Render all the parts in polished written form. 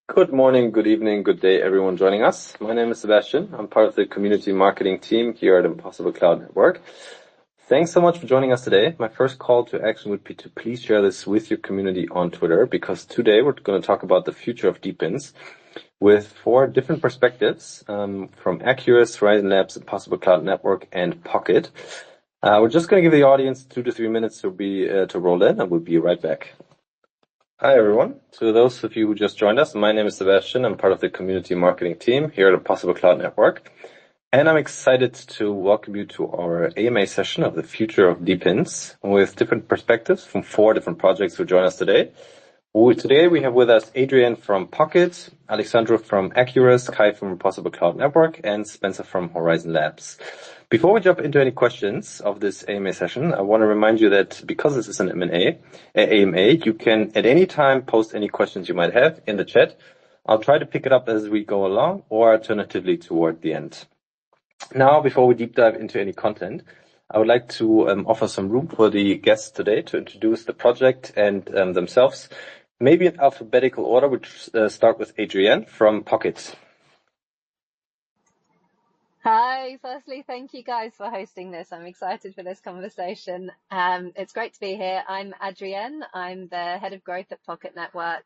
Good morning, good evening, good day, everyone joining us. My name is Sebastian. I'm part of the community marketing team here at Impossible Cloud Network. Thanks so much for joining us today. My first call to action would be to please share this with your community on Twitter, because today we're going to talk about the future of DePINs with 4 different perspectives from Acurast, Horizen Labs, Impossible Cloud Network, and POKT. We're just going to give the audience 2 to 3 minutes to roll in, and we'll be right back. Hi, everyone. To those of you who just joined us, my name is Sebastian. I'm part of the community marketing team here at Impossible Cloud Network. And I'm excited to welcome you to our AMA session of the future of DePINs with different perspectives from 4 different projects who join us today. Today we have with us Adrienne from POKT, Alessandro from Acurast, Kai from Impossible Cloud Network, and Spencer from Horizen Labs. Before we jump into any questions of this AMA session, I want to remind you that because this is an AMA, you can at any time post any questions you might have in the chat. I'll try to pick it up as we go along, or alternatively toward the end. Now, before we deep dive into any content, I would like to offer some room for the guests today to introduce the project and themselves, maybe in alphabetical order, which start with Adrienne from POKT. Hi, firstly, thank you guys for hosting this. I'm excited for this conversation. It's great to be here. I'm Adrienne. I'm the head of growth at POKT Network.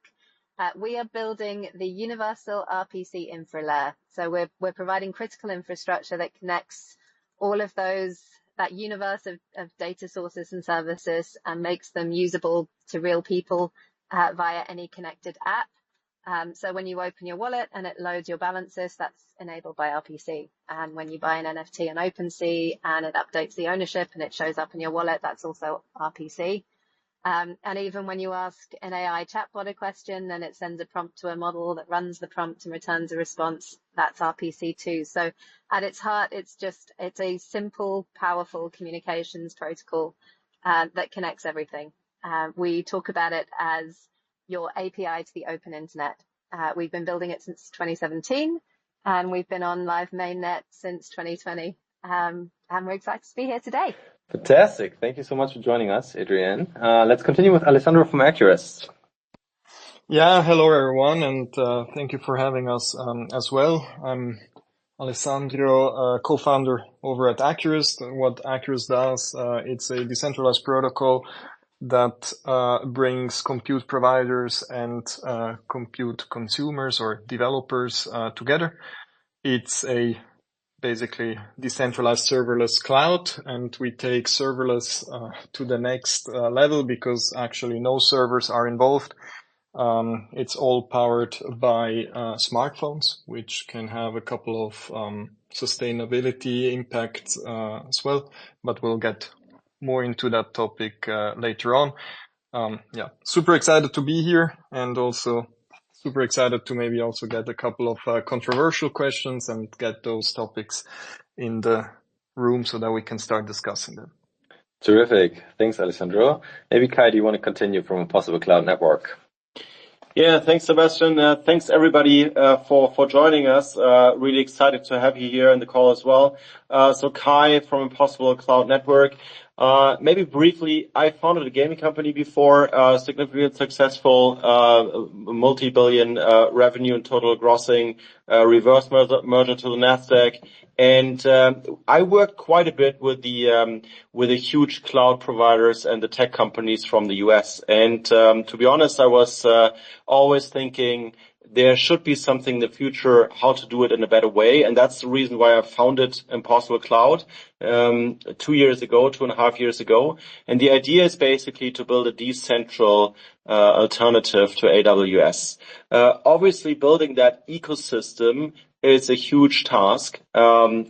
We are building the universal RPC infra layer. So we're providing critical infrastructure that connects all of that universe of data sources and services and makes them usable to real people via any connected app. So when you open your wallet and it loads your balances, that's enabled by RPC. And when you buy an NFT on OpenSea and it updates the ownership and it shows up in your wallet, that's also RPC. And even when you ask an AI chatbot a question, then it sends a prompt to a model that runs the prompt and returns a response. That's RPC too. So at its heart, it's a simple, powerful communications protocol that connects everything. We talk about it as your API to the open internet. We've been building it since 2017, and we've been on live mainnet since 2020. And we're excited to be here today. Fantastic. Thank you so much for joining us, Adrienne. Let's continue with Alessandro from Acurast. Yeah, hello everyone, and thank you for having us as well. I'm Alessandro, co-founder over at Acurast. What Acurast does, it's a decentralized protocol that brings compute providers and compute consumers or developers together. It's a basically decentralized serverless cloud, and we take serverless to the next level because actually no servers are involved. It's all powered by smartphones, which can have a couple of sustainability impacts as well, but we'll get more into that topic later on. Yeah, super excited to be here, and also super excited to maybe also get a couple of controversial questions and get those topics in the room so that we can start discussing them. Terrific. Thanks, Alessandro. Maybe Kai, do you want to continue from Impossible Cloud Network? Yeah, thanks, Sebastian. Thanks, everybody, for joining us. Really excited to have you here in the call as well. So Kai from Impossible Cloud Network. Maybe briefly, I founded a gaming company before, significantly successful, multi-billion revenue and total grossing, reverse merger to the Nasdaq. And I worked quite a bit with the huge cloud providers and the tech companies from the US. And to be honest, I was always thinking there should be something in the future how to do it in a better way. And that's the reason why I founded Impossible Cloud 2.5 years ago. And the idea is basically to build a decentral alternative to AWS. Obviously, building that ecosystem is a huge task.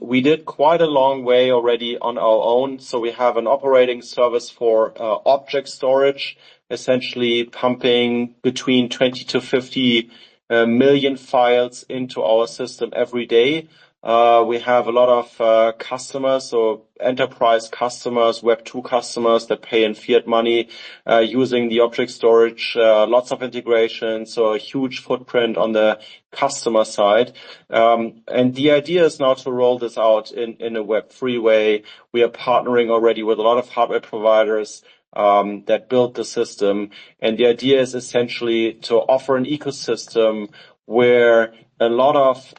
We did quite a long way already on our own. So we have an operating service for object storage, essentially pumping between 20 to 50 million files into our system every day. We have a lot of customers, so enterprise customers, Web2 customers that pay in fiat money using the object storage, lots of integration, so a huge footprint on the customer side. And the idea is now to roll this out in a Web3 way. We are partnering already with a lot of hardware providers that built the system. And the idea is essentially to offer an ecosystem where a lot of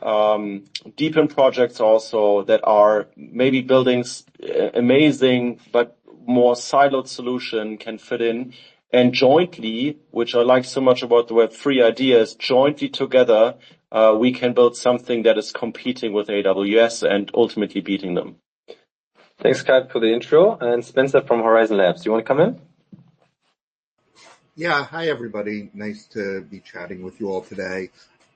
DePIN projects also that are maybe building amazing but more siloed solution can fit in. And jointly, which I like so much about the Web3 ideas, jointly together, we can build something that is competing with AWS and ultimately beating them. Thanks, Kai, for the intro. And Spencer from Horizen Labs, do you want to come in? Yeah, hi everybody. Nice to be chatting with you all today.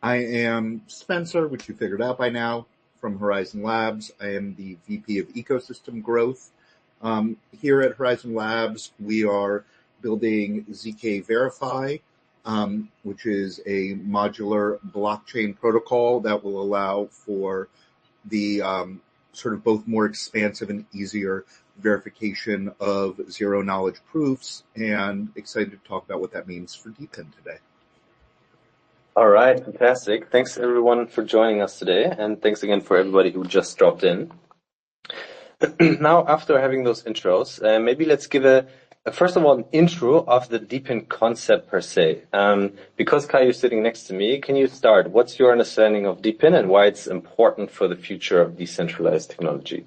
I am Spencer, which you figured out by now, from Horizen Labs. I am the VP of Ecosystem Growth. Here at Horizen Labs, we are building ZK Verify, which is a modular blockchain protocol that will allow for the sort of both more expansive and easier verification of zero-knowledge proofs, and excited to talk about what that means for DePIN today. All right, fantastic. Thanks everyone for joining us today, and thanks again for everybody who just dropped in. Now, after having those intros, maybe let's give first of all, an intro of the DePIN concept per se. Because Kai is sitting next to me, can you start? What's your understanding of DePIN and why it's important for the future of decentralized technology?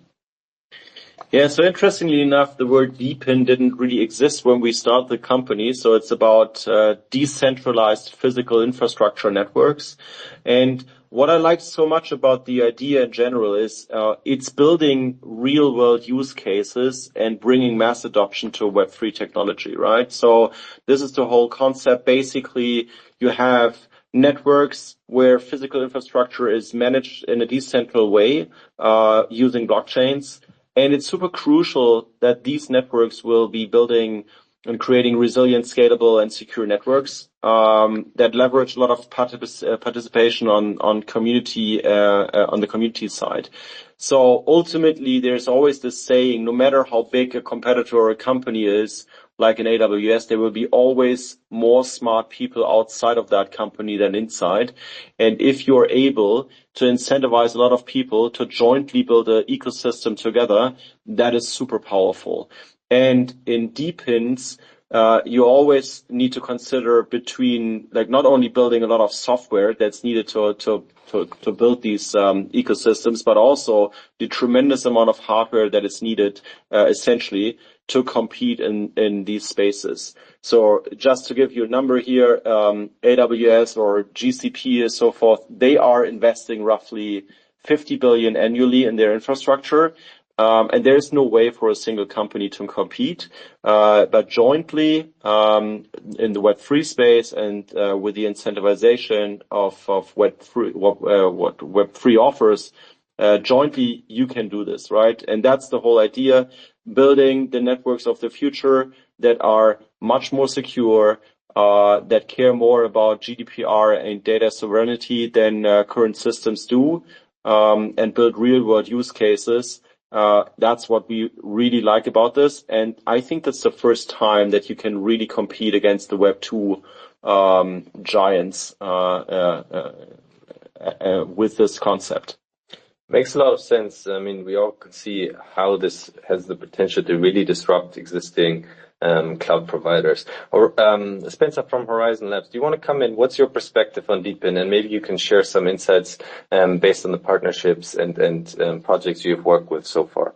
Yeah, so interestingly enough, the word DePIN didn't really exist when we started the company. So it's about decentralized physical infrastructure networks. And what I like so much about the idea in general is it's building real world use cases and bringing mass adoption to Web3 technology, right? So this is the whole concept. Basically, you have networks where physical infrastructure is managed in a decentral way using blockchains. And it's super crucial that these networks will be building and creating resilient, scalable, and secure networks that leverage a lot of participation on community on the community side. So ultimately, there's always this saying: no matter how big a competitor or a company is, like in AWS, there will be always more smart people outside of that company than inside. And if you're able to incentivize a lot of people to jointly build an ecosystem together, that is super powerful. And in DePINs, you always need to consider between, like, not only building a lot of software that's needed to build these ecosystems, but also the tremendous amount of hardware that is needed, essentially, to compete in these spaces. So just to give you a number here, AWS or GCP and so forth, they are investing roughly 50 billion annually in their infrastructure. And there is no way for a single company to compete, but jointly, in the Web3 space and, with the incentivization of Web3, what Web3 offers, jointly you can do this, right? And that's the whole idea, building the networks of the future that are much more secure, that care more about GDPR and data sovereignty than current systems do, and build real world use cases. That's what we really like about this. And I think that's the first time that you can really compete against the Web2 giants with this concept. Makes a lot of sense. I mean, we all can see how this has the potential to really disrupt existing cloud providers. Or Spencer from Horizen Labs, do you want to come in? What's your perspective on DePIN? And maybe you can share some insights based on the partnerships and projects you've worked with so far.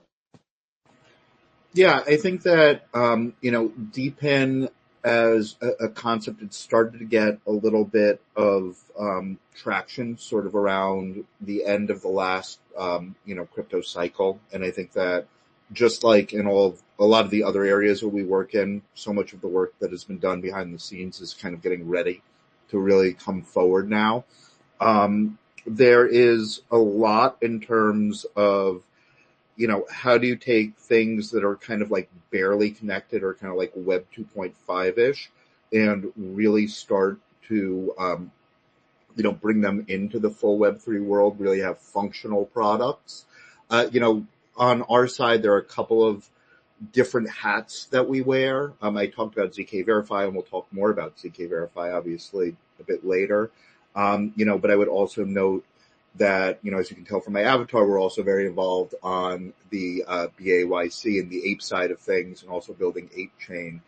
Yeah, I think that DePIN as a concept, it started to get a little bit of traction sort of around the end of the last crypto cycle. And I think that just like in a lot of the other areas that we work in, so much of the work that has been done behind the scenes is kind of getting ready to really come forward now. There is a lot in terms of, how do you take things that are kind of like barely connected or kind of like Web 2.5-ish and really start to, bring them into the full Web3 world, really have functional products. On our side, there are a couple of different hats that we wear. I talked about ZK Verify, and we'll talk more about ZK Verify, obviously, a bit later. But I would also note that, as you can tell from my avatar, we're also very involved on the BAYC and the ape side of things, and also building Ape Chain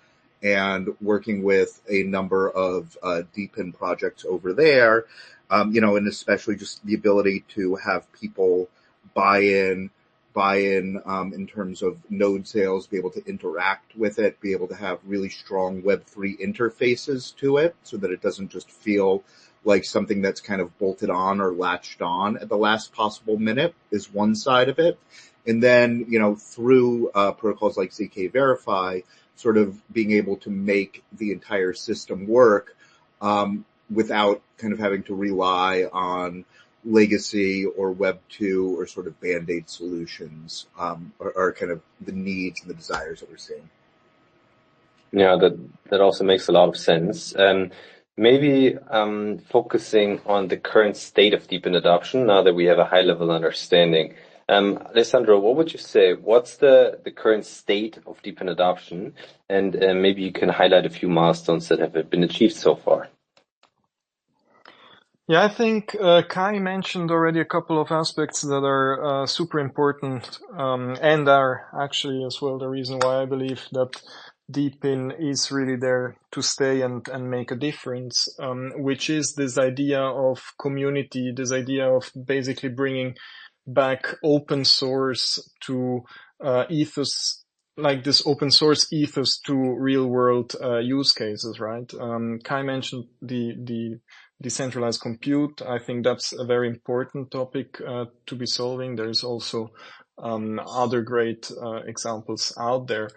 and working with a number of DePIN projects over there, and especially just the ability to have people buy in in terms of node sales, be able to interact with it, be able to have really strong Web3 interfaces to it so that it doesn't just feel like something that's kind of bolted on or latched on at the last possible minute is one side of it. And then, through protocols like ZK Verify, sort of being able to make the entire system work without kind of having to rely on legacy or Web 2 or sort of Band-Aid solutions are kind of the needs and the desires that we're seeing. Yeah, that also makes a lot of sense. Maybe focusing on the current state of DePIN adoption now that we have a high-level understanding. Alessandro, what would you say? What's the current state of DePIN adoption? And maybe you can highlight a few milestones that have been achieved so far. Yeah, I think Kai mentioned already a couple of aspects that are super important and are actually as well the reason why I believe that DePIN is really there to stay and make a difference, which is this idea of community, this idea of basically bringing back open source to ethos, like this open source ethos to real world use cases, right? Kai mentioned the decentralized compute. I think that's a very important topic to be solving. There's also other great examples out there.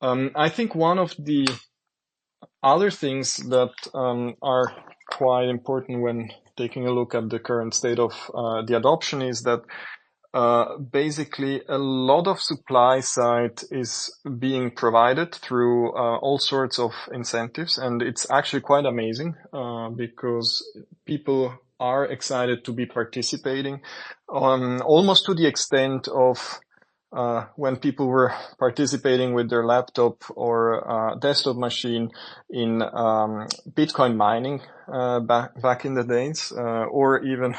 I think one of the other things that are quite important when taking a look at the current state of the adoption is that basically a lot of supply side is being provided through all sorts of incentives, and it's actually quite amazing because people are excited to be participating almost to the extent of when people were participating with their laptop or desktop machine in Bitcoin mining back in the days, or even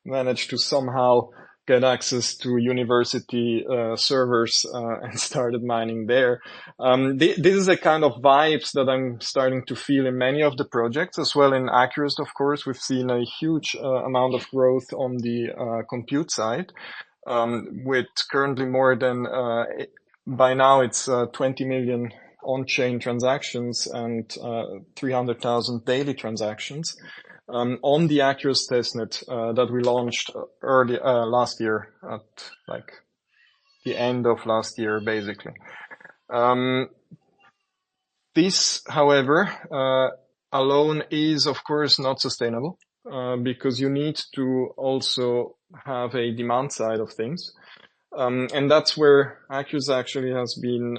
managed to somehow get access to university servers and started mining there. This is a kind of vibes that I'm starting to feel in many of the projects, as well in Acurast, of course. We've seen a huge amount of growth on the compute side, with currently more than, by now it's 20 million on-chain transactions and 300,000 daily transactions. On the Acurast testnet that we launched early last year, at like the end of last year, basically. This, however, alone is of course not sustainable because you need to also have a demand side of things. And that's where Acurast actually has been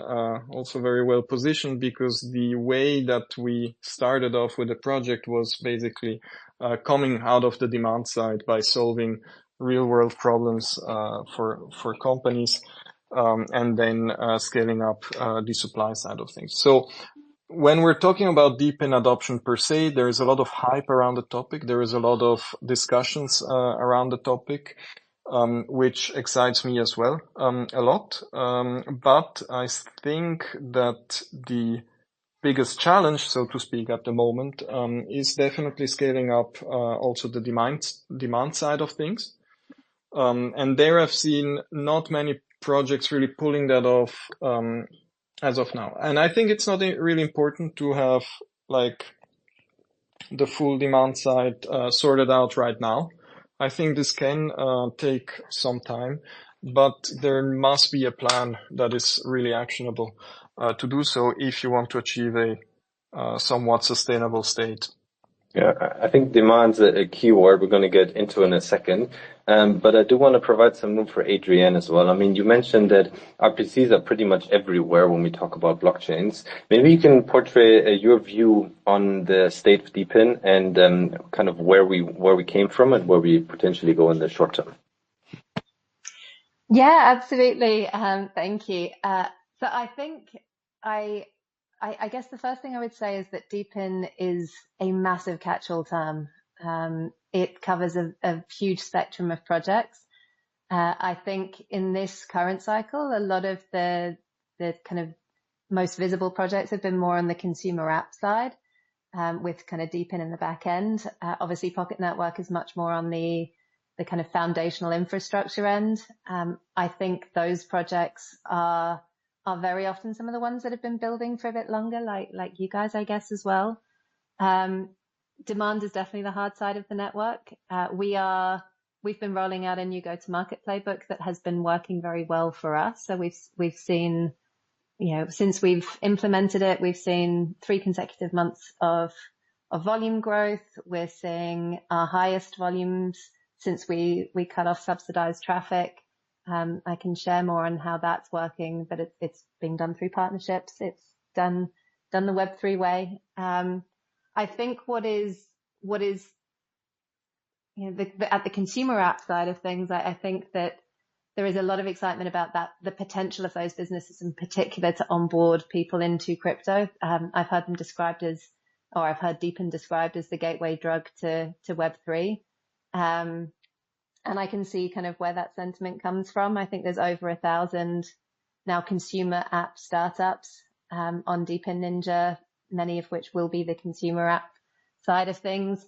also very well positioned, because the way that we started off with the project was basically coming out of the demand side by solving real world problems for companies, and then scaling up the supply side of things. So when we're talking about DePIN adoption per se, there is a lot of hype around the topic. There is a lot of discussions around the topic. Which excites me as well, a lot. But I think that the biggest challenge, so to speak, at the moment, is definitely scaling up, also the demand side of things. And there I've seen not many projects really pulling that off, as of now. And I think it's not really important to have like the full demand side, sorted out right now. I think this can take some time, but there must be a plan that is really actionable to do so if you want to achieve a somewhat sustainable state. Yeah, I think demand's a key word we're going to get into in a second. But I do want to provide some room for Adrienne as well. I mean, you mentioned that RPCs are pretty much everywhere when we talk about blockchains. Maybe you can portray your view on the state of DePIN and kind of where we came from and where we potentially go in the short term. Yeah, absolutely. Thank you. So I think I guess the first thing I would say is that DePIN is a massive catch-all term. It covers a huge spectrum of projects. I think in this current cycle, a lot of the kind of most visible projects have been more on the consumer app side, with kind of DePIN in the back end. Obviously, Pocket Network is much more on the kind of foundational infrastructure end. I think those projects are very often some of the ones that have been building for a bit longer, like you guys, I guess, as well. Demand is definitely the hard side of the network. We've been rolling out a new go-to-market playbook that has been working very well for us. So we've seen, since we've implemented it, we've seen 3 consecutive months of volume growth. We're seeing our highest volumes since we cut off subsidized traffic. I can share more on how that's working, but it's being done through partnerships. It's done the Web3 way. I think what is at the consumer app side of things, I think that there is a lot of excitement about the potential of those businesses in particular to onboard people into crypto. I've heard DePIN described as the gateway drug to Web3. And I can see kind of where that sentiment comes from. I think there's over 1,000 now consumer app startups on DePIN Ninja, many of which will be the consumer app side of things.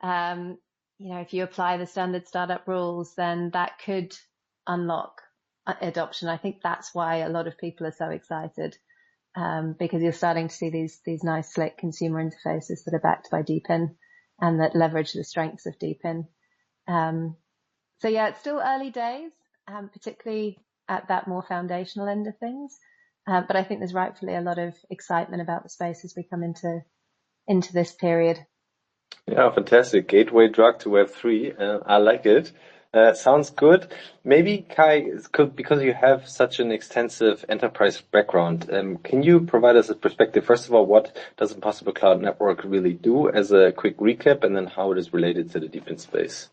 If you apply the standard startup rules, then that could unlock adoption. I think that's why a lot of people are so excited, because you're starting to see these nice slick consumer interfaces that are backed by DePIN and that leverage the strengths of DePIN. So yeah, it's still early days, particularly at that more foundational end of things. But I think there's rightfully a lot of excitement about the space as we come into this period. Yeah, fantastic. Gateway drug to Web3. I like it. Sounds good. Maybe, Kai, because you have such an extensive enterprise background, can you provide us a perspective? First of all, what does Impossible Cloud Network really do as a quick recap, and then how it is related to the DePIN space?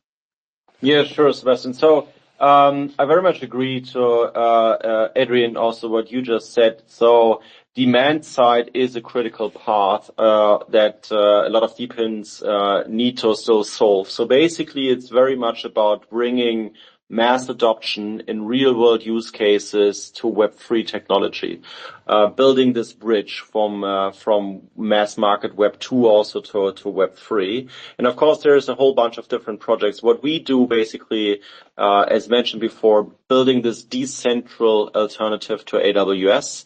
Yeah, sure, Sebastian. So I very much agree to Adrienne, also what you just said. So demand side is a critical part that a lot of DePINs need to still solve. So basically, it's very much about bringing mass adoption in real-world use cases to Web3 technology, building this bridge from mass market Web 2 also to Web 3. And of course, there's a whole bunch of different projects. What we do basically, as mentioned before, building this decentral alternative to AWS.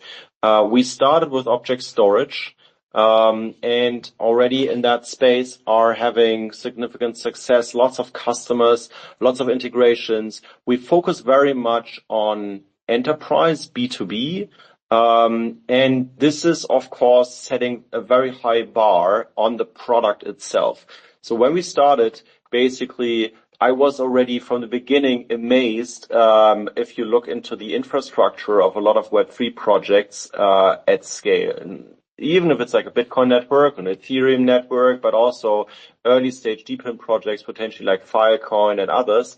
We started with object storage, and already in that space are having significant success, lots of customers, lots of integrations. We focus very much on enterprise B2B, and this is, of course, setting a very high bar on the product itself. So when we started, basically, I was already from the beginning amazed, if you look into the infrastructure of a lot of Web3 projects at scale. And even if it's like a Bitcoin network, an Ethereum network, but also early stage DePIN projects, potentially like Filecoin and others,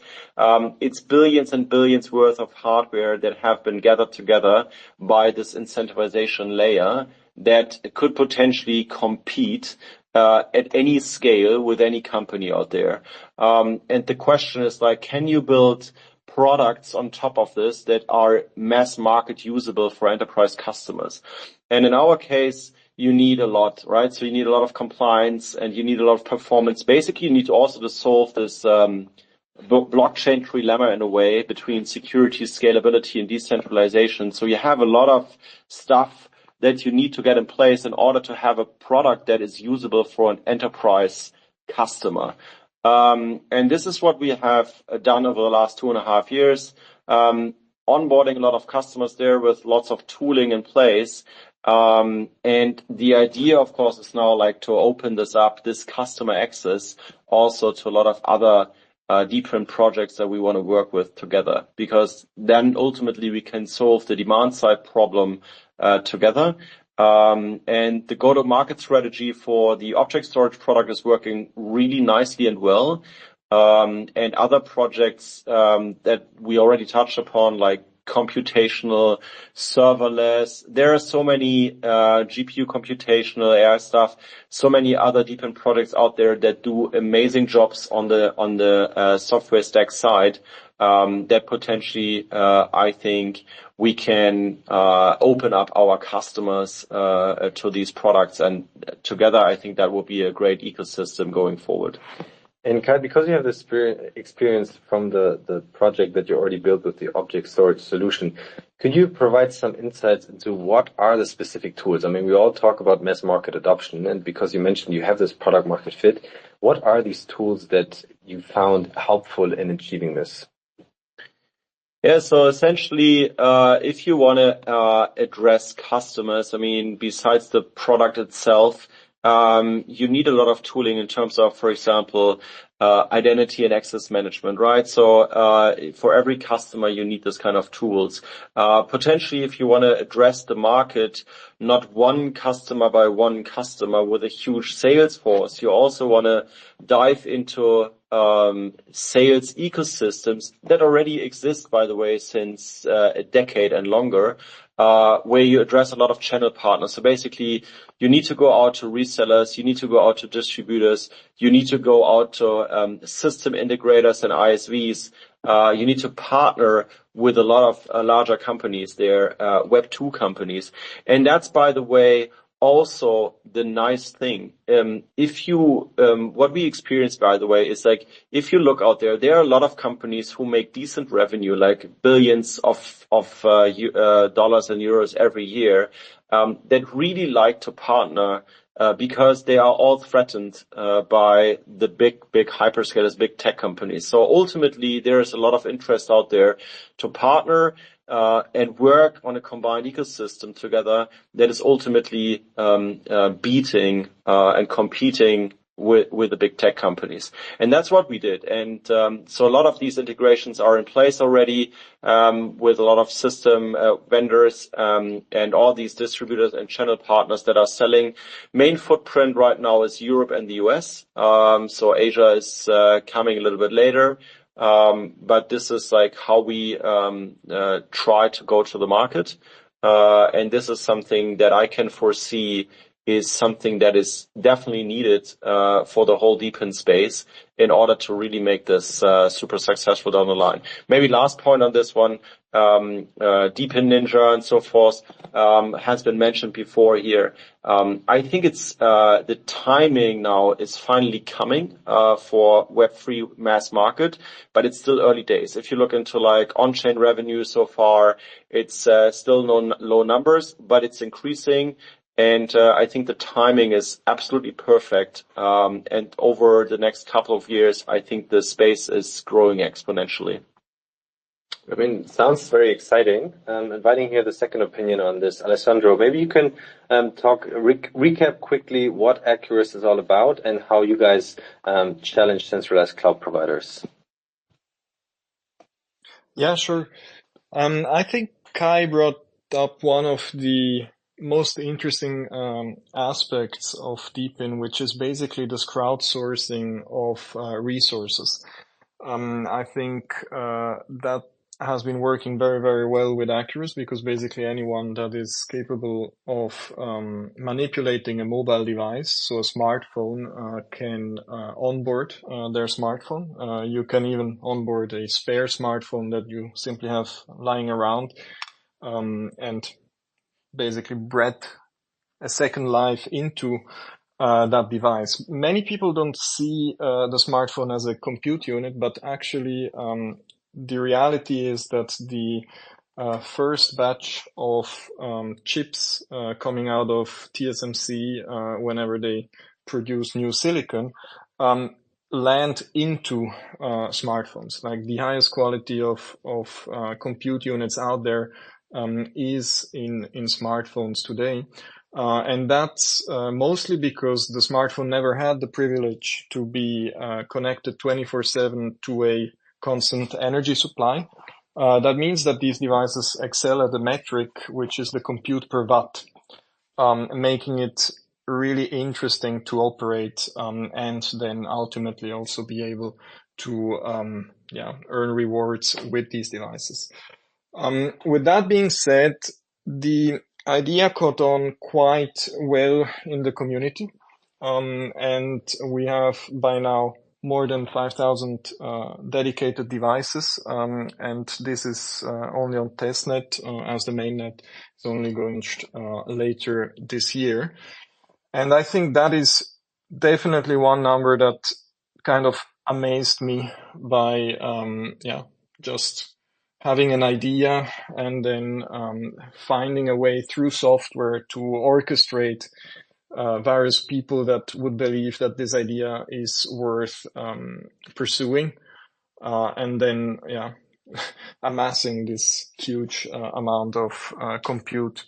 it's billions and billions worth of hardware that have been gathered together by this incentivization layer that could potentially compete at any scale with any company out there. And the question is like, can you build products on top of this that are mass market usable for enterprise customers? And in our case, you need a lot, right? So you need a lot of compliance and you need a lot of performance. Basically, you need also to solve this blockchain trilemma in a way between security, scalability, and decentralization. So you have a lot of stuff that you need to get in place in order to have a product that is usable for an enterprise customer. And this is what we have done over the last 2.5 years, onboarding a lot of customers there with lots of tooling in place. And the idea, of course, is now like to open this up, this customer access, also to a lot of other DePIN projects that we want to work with together, because then ultimately we can solve the demand side problem together. And the go-to-market strategy for the object storage product is working really nicely and well. And other projects that we already touched upon, like computational, serverless. There are so many GPU computational AI stuff, so many other DePIN products out there that do amazing jobs on the software stack side, that potentially I think we can open up our customers to these products, and together I think that will be a great ecosystem going forward. And Kai, because you have this experience from the project that you already built with the object storage solution, could you provide some insights into what are the specific tools? I mean, we all talk about mass market adoption, and because you mentioned you have this product market fit, what are these tools that you found helpful in achieving this? Yeah, so essentially, if you want to address customers, I mean, besides the product itself, you need a lot of tooling in terms of, for example, identity and access management, right? So for every customer, you need this kind of tools. Potentially, if you want to address the market, not one customer by one customer with a huge sales force, you also want to dive into sales ecosystems that already exist, by the way, since a decade and longer, where you address a lot of channel partners. So basically, you need to go out to resellers, you need to go out to distributors, you need to go out to system integrators and ISVs. You need to partner with a lot of larger companies there, Web 2 companies. And that's, by the way, also the nice thing. If you, what we experience, by the way, is like, if you look out there, there are a lot of companies who make decent revenue, like billions of dollars and euros every year, that really like to partner, because they are all threatened, by the big hyperscalers, big tech companies. So ultimately, there is a lot of interest out there to partner, and work on a combined ecosystem together that is ultimately beating and competing with the big tech companies. And that's what we did. And so a lot of these integrations are in place already, with a lot of system vendors, and all these distributors and channel partners that are selling. Main footprint right now is Europe and the US. So Asia is coming a little bit later. But this is like how we try to go to the market. And this is something that I can foresee is something that is definitely needed for the whole DePIN space in order to really make this super successful down the line. Maybe last point on this one, DePIN Ninja and so forth has been mentioned before here. I think it's the timing now is finally coming for Web3 mass market, but it's still early days. If you look into like on-chain revenue so far, it's still low numbers, but it's increasing. And I think the timing is absolutely perfect. And over the next couple of years, I think the space is growing exponentially. I mean, it sounds very exciting. Inviting here the second opinion on this, Alessandro. Maybe you can recap quickly what Acurast is all about and how you guys challenge centralized cloud providers. Yeah, sure. I think Kai brought up one of the most interesting aspects of DePIN, which is basically this crowdsourcing of resources. I think that has been working very, very well with Acurast, because basically anyone that is capable of manipulating a mobile device, so a smartphone, can onboard their smartphone. You can even onboard a spare smartphone that you simply have lying around, and basically breathe a second life into that device. Many people don't see the smartphone as a compute unit, but actually the reality is that the first batch of chips coming out of TSMC, whenever they produce new silicon, land into smartphones. Like the highest quality of compute units out there is in smartphones today. And that's mostly because the smartphone never had the privilege to be connected 24/7 to a constant energy supply. That means that these devices excel at the metric, which is the compute per watt, making it really interesting to operate, and then ultimately also be able to earn rewards with these devices. With that being said, the idea caught on quite well in the community. And we have by now more than 5,000 dedicated devices. And this is only on testnet, as the mainnet is only going later this year. And I think that is definitely one number that kind of amazed me by, just having an idea and then finding a way through software to orchestrate various people that would believe that this idea is worth pursuing, and then amassing this huge amount of compute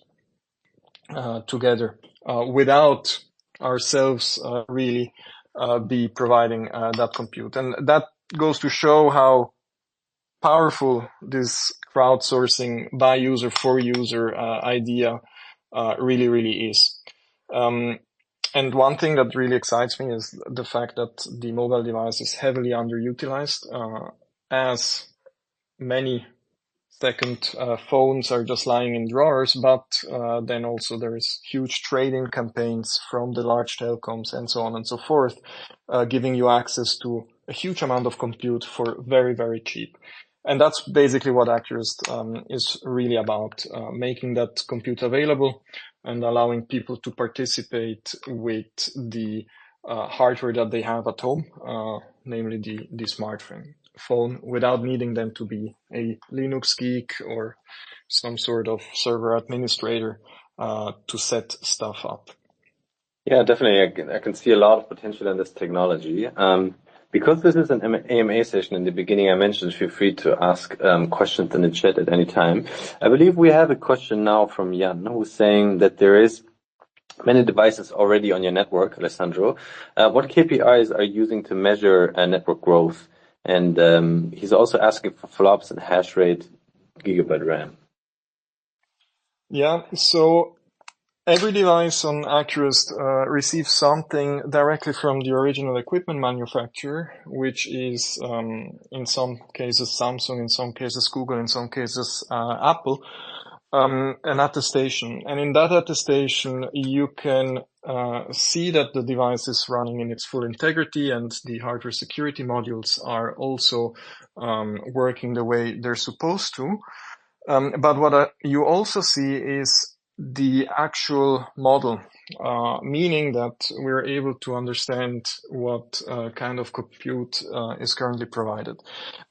together without ourselves really be providing that compute. And that goes to show how powerful this crowdsourcing by user for user idea really is. And one thing that really excites me is the fact that the mobile device is heavily underutilized, as many second phones are just lying in drawers, but then also there's huge trading campaigns from the large telecoms and so on and so forth, giving you access to a huge amount of compute for very, very cheap. And that's basically what Acurast is really about, making that compute available and allowing people to participate with the hardware that they have at home, namely the smartphone, without needing them to be a Linux geek or some sort of server administrator to set stuff up. Yeah, definitely. I can see a lot of potential in this technology. Because this is an AMA session in the beginning, I mentioned feel free to ask questions in the chat at any time. I believe we have a question now from Jan, who's saying that there is many devices already on your network, Alessandro. What KPIs are you using to measure network growth? And he's also asking for flops and hash rate, gigabyte RAM. Yeah, so every device on Acurast receives something directly from the original equipment manufacturer, which is in some cases Samsung, in some cases Google, in some cases Apple, an attestation. And in that attestation, you can see that the device is running in its full integrity and the hardware security modules are also working the way they're supposed to. But what you also see is the actual model, meaning that we're able to understand what kind of compute is currently provided.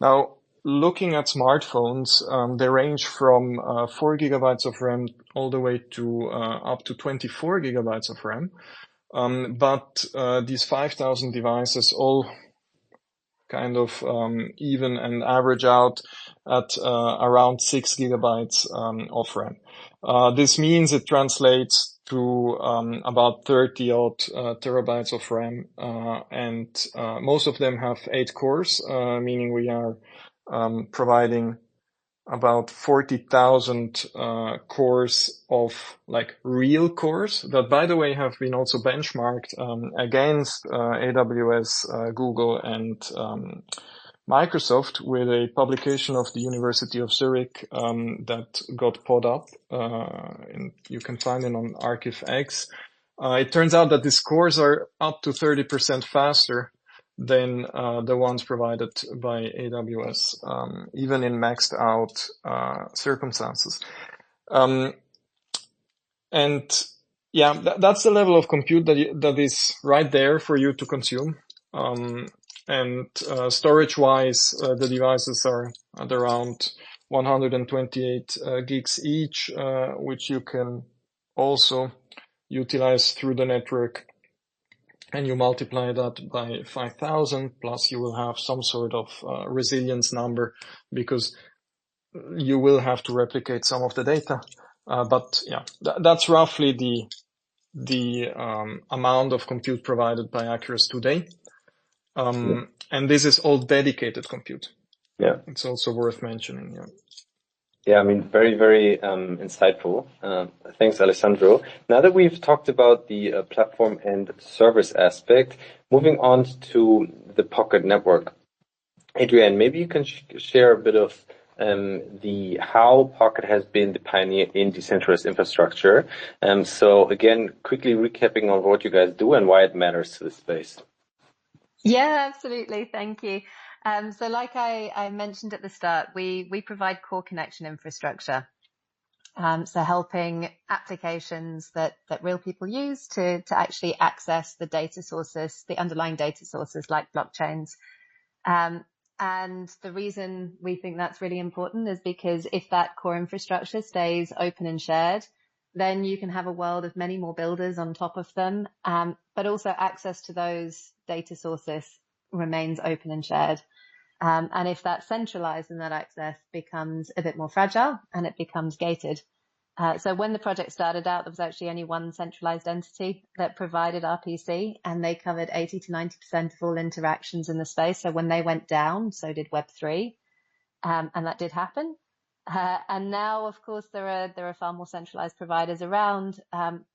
Now, looking at smartphones, they range from 4 gigabytes of RAM all the way to up to 24 gigabytes of RAM. But these 5,000 devices all kind of even and average out at around 6 gigabytes of RAM. This means it translates to about 30 odd terabytes of RAM, and most of them have 8 cores, meaning we are providing about 40,000 cores of like real cores that, by the way, have been also benchmarked against AWS, Google, and Microsoft with a publication of the University of Zurich that got put up, and you can find it on ArchiveX. It turns out that these cores are up to 30% faster than the ones provided by AWS, even in maxed out circumstances. And yeah, that's the level of compute that is right there for you to consume. And storage-wise, the devices are at around 128 gigs each, which you can also utilize through the network. And you multiply that by 5,000, plus you will have some sort of resilience number because you will have to replicate some of the data. But yeah, that's roughly the amount of compute provided by Acurast today. And this is all dedicated compute. Yeah. It's also worth mentioning. Yeah. Yeah, I mean, very, very insightful. Thanks, Alessandro. Now that we've talked about the platform and service aspect, moving on to the Pocket network. Adrienne, maybe you can share a bit of how Pocket has been the pioneer in decentralized infrastructure. So again, quickly recapping on what you guys do and why it matters to the space. Yeah, absolutely. Thank you. So like I mentioned at the start, we provide core connection infrastructure. So helping applications that real people use to actually access the data sources, the underlying data sources like blockchains. And the reason we think that's really important is because if that core infrastructure stays open and shared, then you can have a world of many more builders on top of them. But also access to those data sources remains open and shared. And if that's centralized, then that access becomes a bit more fragile and it becomes gated. So when the project started out, there was actually only one centralized entity that provided RPC, and they covered 80 to 90% of all interactions in the space. So when they went down, so did Web3, and that did happen. And now, of course, there are far more centralized providers around,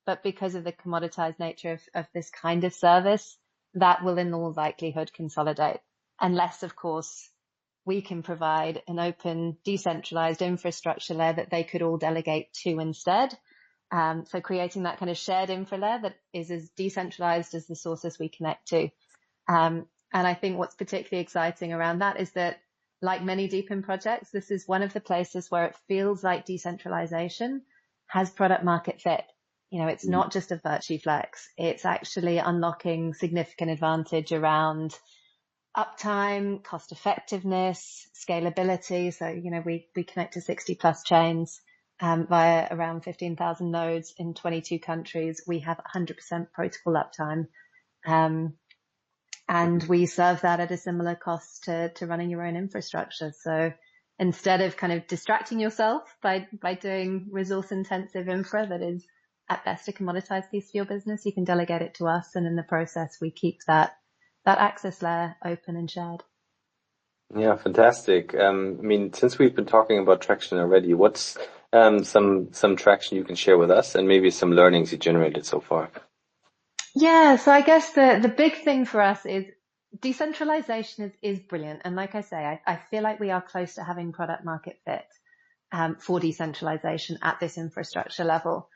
but because of the commoditized nature of this kind of service, that will in all likelihood consolidate, unless, of course, we can provide an open, decentralized infrastructure layer that they could all delegate to instead. So creating that kind of shared infra layer that is as decentralized as the sources we connect to. And I think what's particularly exciting around that is that, like many DePIN projects, this is one of the places where it feels like decentralization has product market fit. You know, it's not just a virtue flex. It's actually unlocking significant advantage around uptime, cost effectiveness, scalability. So, you know, we connect to 60 plus chains via around 15,000 nodes in 22 countries. We have 100% protocol uptime. And we serve that at a similar cost to running your own infrastructure. So instead of kind of distracting yourself by doing resource intensive infra that is at best a commoditized piece of your business, you can delegate it to us. And in the process, we keep that access layer open and shared. Yeah, fantastic. I mean, since we've been talking about traction already, what's some traction you can share with us and maybe some learnings you generated so far? Yeah, so I guess the big thing for us is decentralization is brilliant. And like I say, I feel like we are close to having product market fit for decentralization at this infrastructure level.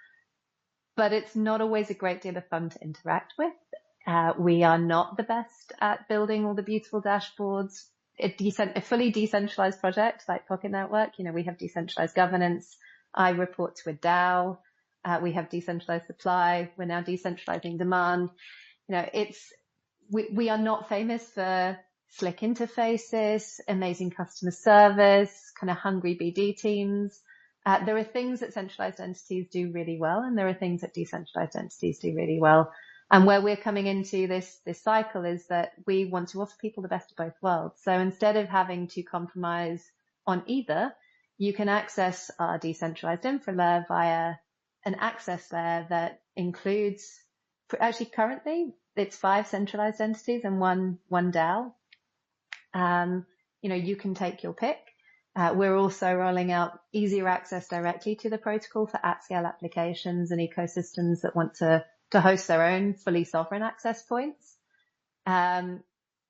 But it's not always a great deal of fun to interact with. We are not the best at building all the beautiful dashboards. A fully decentralized project like Pocket Network, you know, we have decentralized governance. I report to a DAO. We have decentralized supply. We're now decentralizing demand. You know, we are not famous for slick interfaces, amazing customer service, kind of hungry BD teams. There are things that centralized entities do really well, and there are things that decentralized entities do really well. And where we're coming into this cycle is that we want to offer people the best of both worlds. So instead of having to compromise on either, you can access our decentralized infra layer via an access layer that includes, actually currently it's 5 centralized entities and one DAO. You know, you can take your pick. We're also rolling out easier access directly to the protocol for at-scale applications and ecosystems that want to host their own fully sovereign access points. And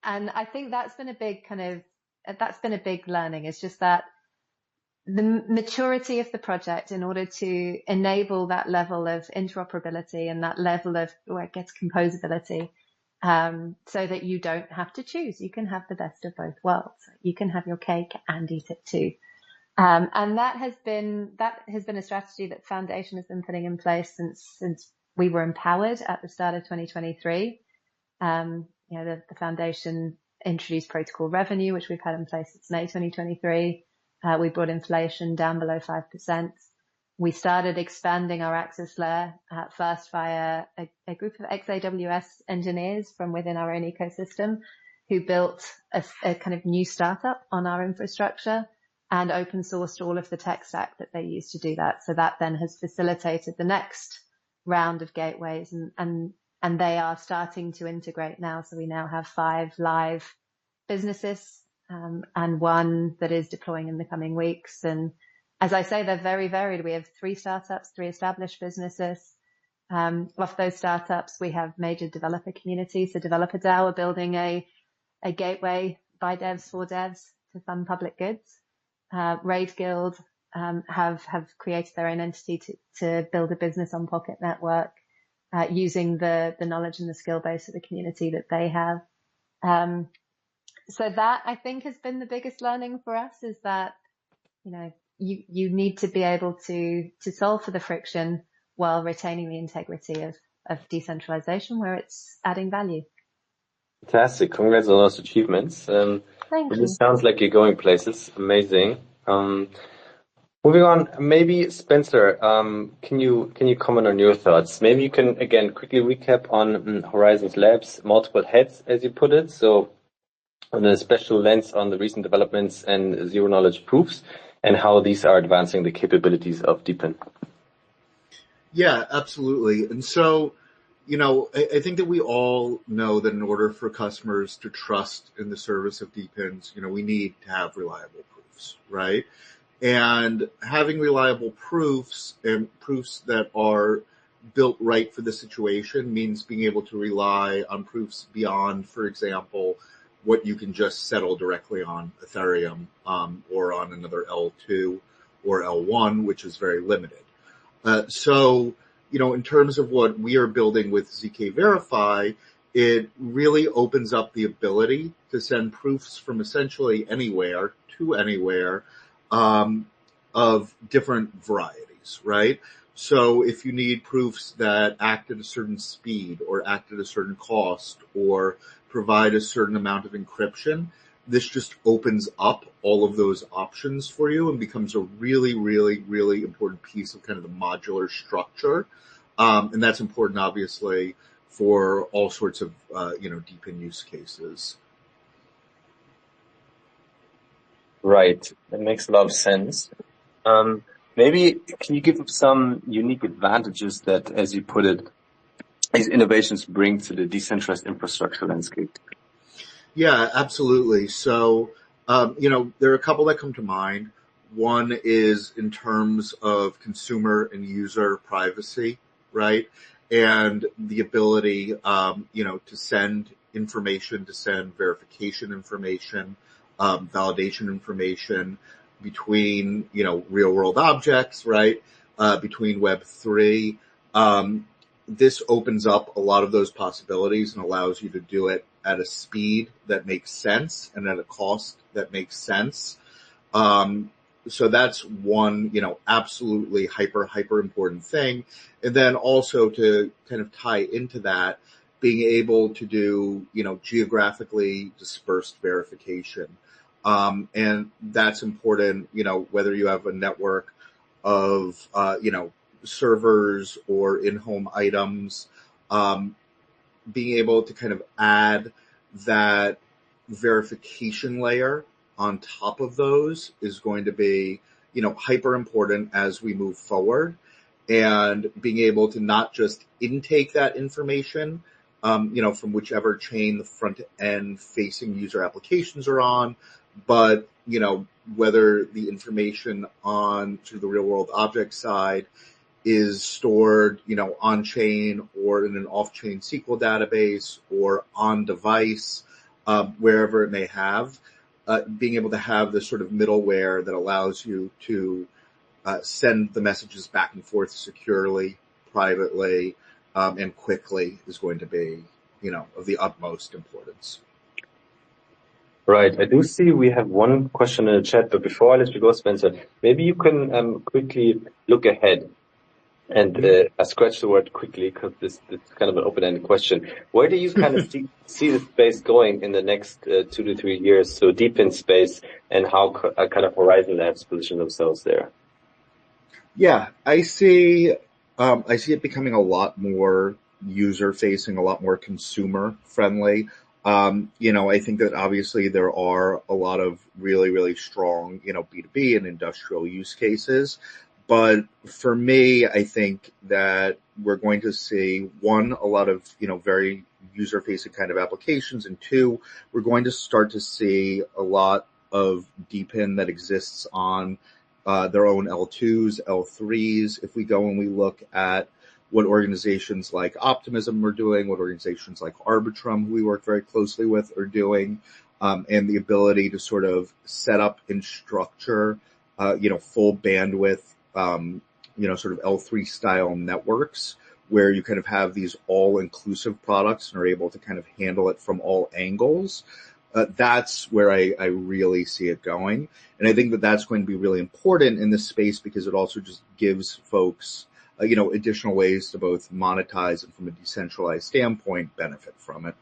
I think that's been a big learning. It's just that the maturity of the project in order to enable that level of interoperability and that level of where it gets composability, so that you don't have to choose. You can have the best of both worlds. You can have your cake and eat it too. And that has been a strategy that Foundation has been putting in place since we were empowered at the start of 2023. You know, the Foundation introduced protocol revenue, which we've had in place since May 2023. We brought inflation down below 5%. We started expanding our access layer first via a group of ex-AWS engineers from within our own ecosystem who built a kind of new startup on our infrastructure and open sourced all of the tech stack that they used to do that. So that then has facilitated the next round of gateways, and they are starting to integrate now. So we now have 5 live businesses and 1 that is deploying in the coming weeks. And as I say, they're very varied. We have 3 startups, 3 established businesses. Of those startups, we have major developer communities. So Developer DAO are building a gateway by devs for devs to fund public goods. Raid Guild have created their own entity to build a business on Pocket Network, using the knowledge and the skill base of the community that they have. So that, I think, has been the biggest learning for us, is that, you need to be able to solve for the friction while retaining the integrity of decentralization where it's adding value. Fantastic. Congrats on those achievements. Thank you. It sounds like you're going places. Amazing. Moving on, maybe Spencer, can you comment on your thoughts? Maybe you can again quickly recap on Horizen's Labs, multiple heads, as you put it. So, on a special lens on the recent developments and zero knowledge proofs, and how these are advancing the capabilities of DePIN. Yeah, absolutely. And so, I think that we all know that in order for customers to trust in the service of DePINs, we need to have reliable proofs, right? And having reliable proofs and proofs that are built right for the situation means being able to rely on proofs beyond, for example, what you can just settle directly on Ethereum, or on another L2 or L1, which is very limited. So, in terms of what we are building with ZK Verify, it really opens up the ability to send proofs from essentially anywhere to anywhere, of different varieties, right? So if you need proofs that act at a certain speed or act at a certain cost or provide a certain amount of encryption, this just opens up all of those options for you and becomes a really, really, really important piece of kind of the modular structure. And that's important, obviously, for all sorts of, DePIN use cases. Right. That makes a lot of sense. Maybe can you give some unique advantages that, as you put it, these innovations bring to the decentralized infrastructure landscape? Yeah, absolutely. So, there are a couple that come to mind. One is in terms of consumer and user privacy, right? And the ability, to send information, to send verification information, validation information between, real world objects, right? Between Web3. This opens up a lot of those possibilities and allows you to do it at a speed that makes sense and at a cost that makes sense. So that's one, absolutely hyper important thing. And then also to kind of tie into that, being able to do, geographically dispersed verification. And that's important, whether you have a network of, servers or in-home items, being able to kind of add that verification layer on top of those is going to be, hyper important as we move forward, and being able to not just intake that information, from whichever chain the front end facing user applications are on, but, whether the information on to the real world object side is stored, on chain or in an off chain SQL database or on device, wherever it may have, being able to have this sort of middleware that allows you to send the messages back and forth securely, privately, and quickly is going to be, of the utmost importance. Right. I do see we have one question in the chat, but before I let you go, Spencer, maybe you can quickly look ahead and scratch the word quickly, because this is kind of an open-ended question. Where do you kind of see the space going in the next 2 to 3 years? So DePIN space, and how kind of Horizen Labs position themselves there? Yeah, I see it becoming a lot more user-facing, a lot more consumer-friendly. I think that obviously there are a lot of really, really strong, B2B and industrial use cases. But for me, I think that we're going to see, one, a lot of, very user-facing kind of applications, and two, we're going to start to see a lot of DePIN that exists on their own L2s, L3s. If we go and we look at what organizations like Optimism are doing, what organizations like Arbitrum, who we work very closely with, are doing, and the ability to sort of set up and structure, full bandwidth, sort of L3 style networks where you kind of have these all-inclusive products and are able to kind of handle it from all angles. That's where I really see it going. And I think that that's going to be really important in this space because it also just gives folks, additional ways to both monetize and from a decentralized standpoint benefit from it.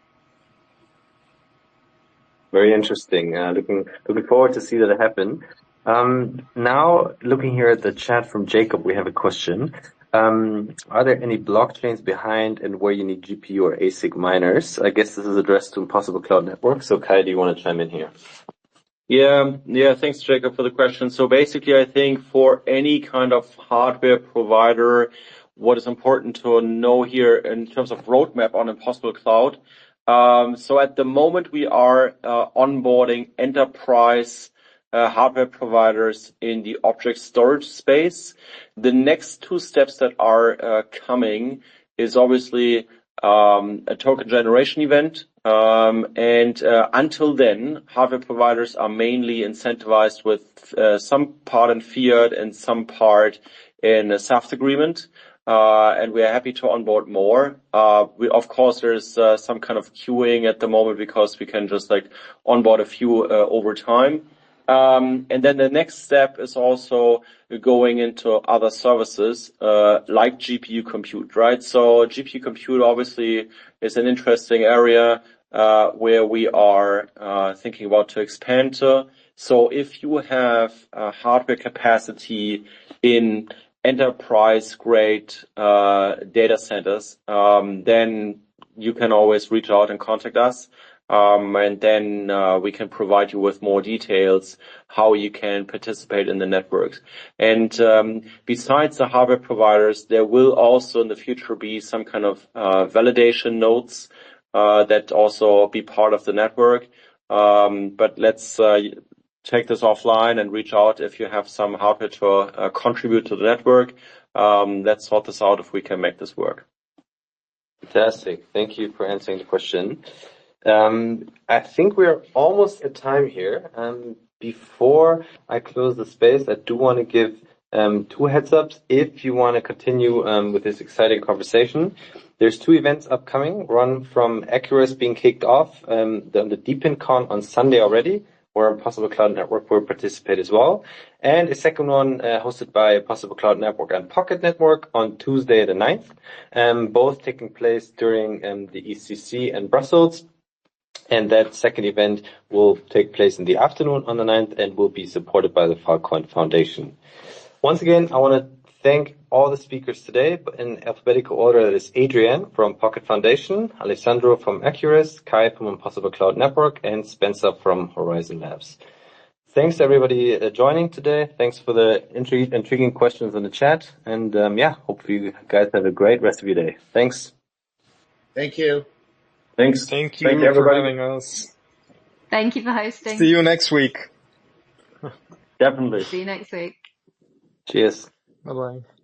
Very interesting. Looking forward to see that happen. Now, looking here at the chat from Jacob, we have a question. Are there any blockchains behind and where you need GPU or ASIC miners? I guess this is addressed to Impossible Cloud Network. So Kai, do you want to chime in here? Yeah. Thanks, Jacob, for the question. So basically, I think for any kind of hardware provider, what is important to know here in terms of roadmap on Impossible Cloud. So at the moment, we are onboarding enterprise hardware providers in the object storage space. The next two steps that are coming is obviously a token generation event. And until then, hardware providers are mainly incentivized with some part in fiat and some part in a SAFT agreement. And we are happy to onboard more. Of course, there's some kind of queuing at the moment because we can just onboard a few over time. And then the next step is also going into other services, like GPU compute, right? So GPU compute obviously is an interesting area, where we are, thinking about to expand to. So if you have hardware capacity in enterprise grade, data centers, then you can always reach out and contact us. And then we can provide you with more details how you can participate in the networks. And besides the hardware providers, there will also in the future be some kind of validation nodes that also be part of the network. But let's take this offline and reach out if you have some hardware to contribute to the network. Let's sort this out if we can make this work. Fantastic. Thank you for answering the question. I think we're almost at time here. Before I close the space, I do want to give two heads ups if you want to continue with this exciting conversation. There's two events upcoming, one from Acurast being kicked off, the DePIN Con on Sunday already, where Impossible Cloud Network will participate as well. And a second one hosted by Impossible Cloud Network and Pocket Network on Tuesday the 9th, both taking place during the ECC in Brussels. And that second event will take place in the afternoon on the 9th and will be supported by the Filecoin Foundation. Once again, I want to thank all the speakers today in alphabetical order. That is Adrienne from Pocket Foundation, Alessandro from Acurast, Kai from Impossible Cloud Network, and Spencer from Horizen Labs. Thanks to everybody joining today. Thanks for the intriguing questions in the chat. And hopefully you guys have a great rest of your day. Thanks. Thank you. Thanks. Thank you everybody for having us. Thank you for hosting. See you next week. Definitely. See you next week. Cheers. Bye-bye.